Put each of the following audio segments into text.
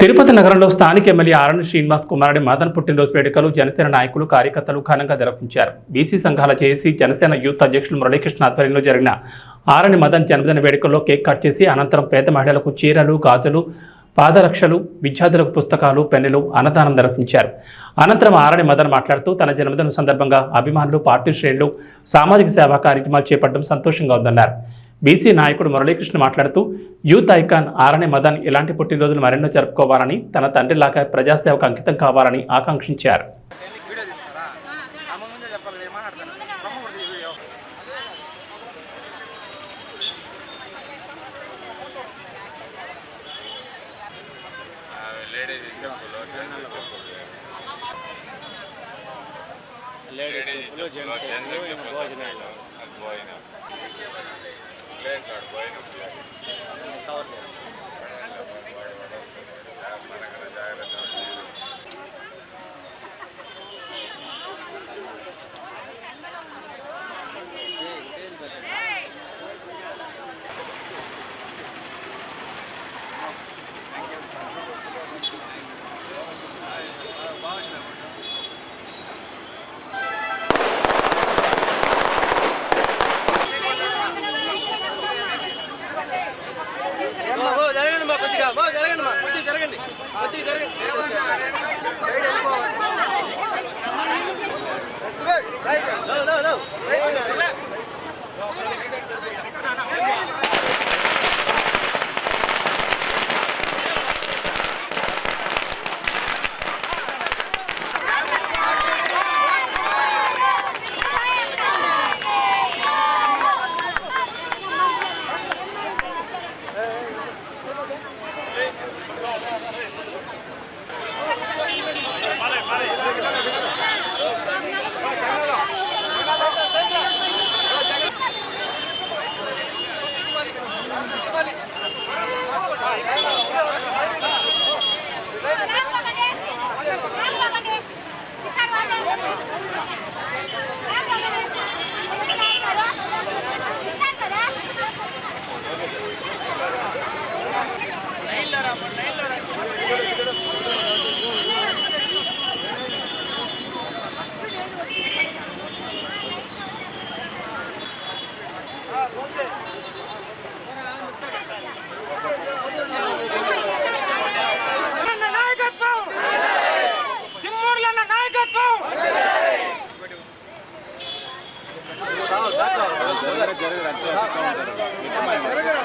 తిరుపతి నగరంలో స్థానిక ఎమ్మెల్యే ఆరణి శ్రీనివాస్ కుమారుడి మదన్ పుట్టినరోజు వేడుకలు జనసేన నాయకులు కార్యకర్తలు ఘనంగా నిర్వహించారు. బీసీ సంఘాల జేఏసీ జనసేన యూత్ అధ్యక్షులు మురళీకృష్ణ ఆధ్వర్యంలో జరిగిన ఆరణి మదన్ జన్మదిన వేడుకల్లో కేక్ కట్ చేసి అనంతరం పేద మహిళలకు చీరలు, గాజులు, పాదరక్షలు, విద్యార్థులకు పుస్తకాలు, పెన్నులు అన్నదానం నిర్వహించారు. అనంతరం ఆరణి మదన్ మాట్లాడుతూ తన జన్మదినం సందర్భంగా అభిమానులు, పార్టీ శ్రేణులు సామాజిక సేవా కార్యక్రమాలు చేపట్టడం సంతోషంగా ఉందన్నారు. బీసీ నాయకుడు మురళీకృష్ణ మాట్లాడుతూ యూత్ ఐకాన్ ఆరణి మదన్ ఇలాంటి పుట్టినరోజులు మరెన్నో జరుపుకోవాలని, తన తండ్రిలాగా ప్రజాసేవకు అంకితం కావాలని ఆకాంక్షించారు.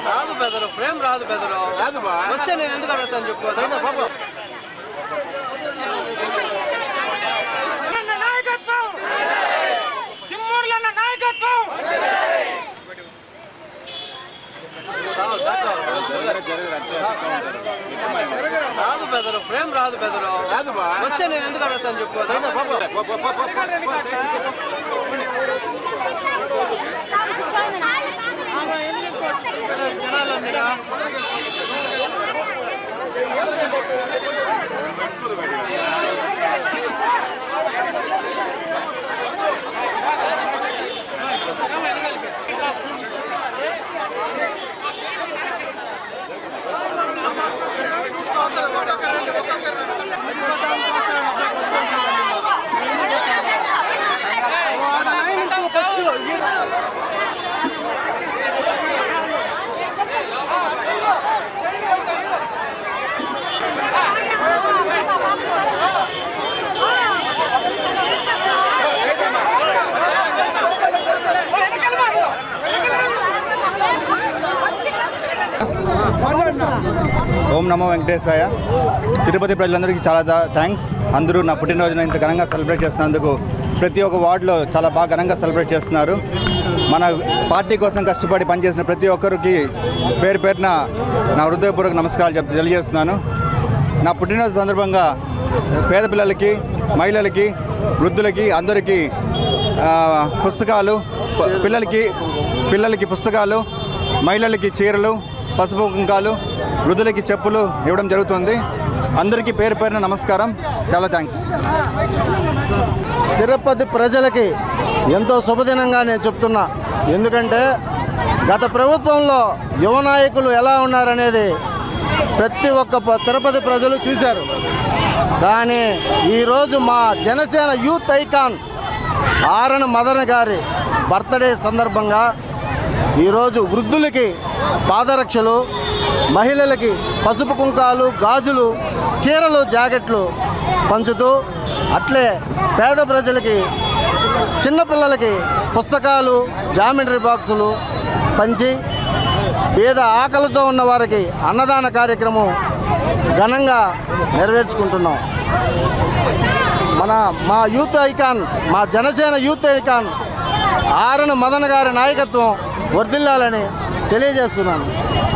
రాదు పెదరు, ప్రేమ్ రాదు పెదరు. వస్తే నేను ఎందుకు అడుగుతాను చెప్పుకోవచ్చు. రాదు పెదరు, ప్రేమ్ రాదు పెదరు. వస్తే నేను ఎందుకు అడుగుతాను చెప్పుకోవచ్చు. ఓం నమో వెంకటేశాయ. తిరుపతి ప్రజలందరికీ చాలా థ్యాంక్స్. అందరూ నా పుట్టినరోజున ఇంత ఘనంగా సెలబ్రేట్ చేస్తున్నందుకు ప్రతి ఒక్క వార్డులో చాలా బాగా ఘనంగా సెలబ్రేట్ చేస్తున్నారు. మన పార్టీ కోసం కష్టపడి పనిచేసిన ప్రతి ఒక్కరికి పేరు పేరున నా హృదయపూర్వక నమస్కారాలు తెలియజేస్తున్నాను. నా పుట్టినరోజు సందర్భంగా పేద పిల్లలకి, మహిళలకి, వృద్ధులకి అందరికీ పుస్తకాలు, పిల్లలకి పుస్తకాలు, మహిళలకి చీరలు, పసుపు కుంకాలు, వృద్ధులకి చెప్పులు ఇవ్వడం జరుగుతుంది. అందరికీ పేరు పేరున నమస్కారం. చాలా థ్యాంక్స్. తిరుపతి ప్రజలకి ఎంతో శుభదినంగా నేను చెప్తున్నా. ఎందుకంటే గత ప్రభుత్వంలో యువ నాయకులు ఎలా ఉన్నారనేది ప్రతి ఒక్క తిరుపతి ప్రజలు చూశారు. కానీ ఈరోజు మా జనసేన యూత్ ఐకాన్ ఆరణ మదన్ గారి బర్త్డే సందర్భంగా ఈరోజు వృద్ధులకి పాదరక్షలు, మహిళలకి పసుపు కుంకాలు, గాజులు, చీరలు, జాకెట్లు పంచుతూ, అట్లే పేద ప్రజలకి, చిన్నపిల్లలకి పుస్తకాలు, జామెంట్రీ బాక్సులు పంచి పేద ఆకలితో ఉన్న వారికి అన్నదాన కార్యక్రమం ఘనంగా నెరవేర్చుకుంటున్నాం. మా యూత్ ఐకాన్, మా జనసేన యూత్ ఐకాన్ ఆరణ మదన్ గారి నాయకత్వం వర్ధిల్లాలని తెలియజేస్తున్నాను.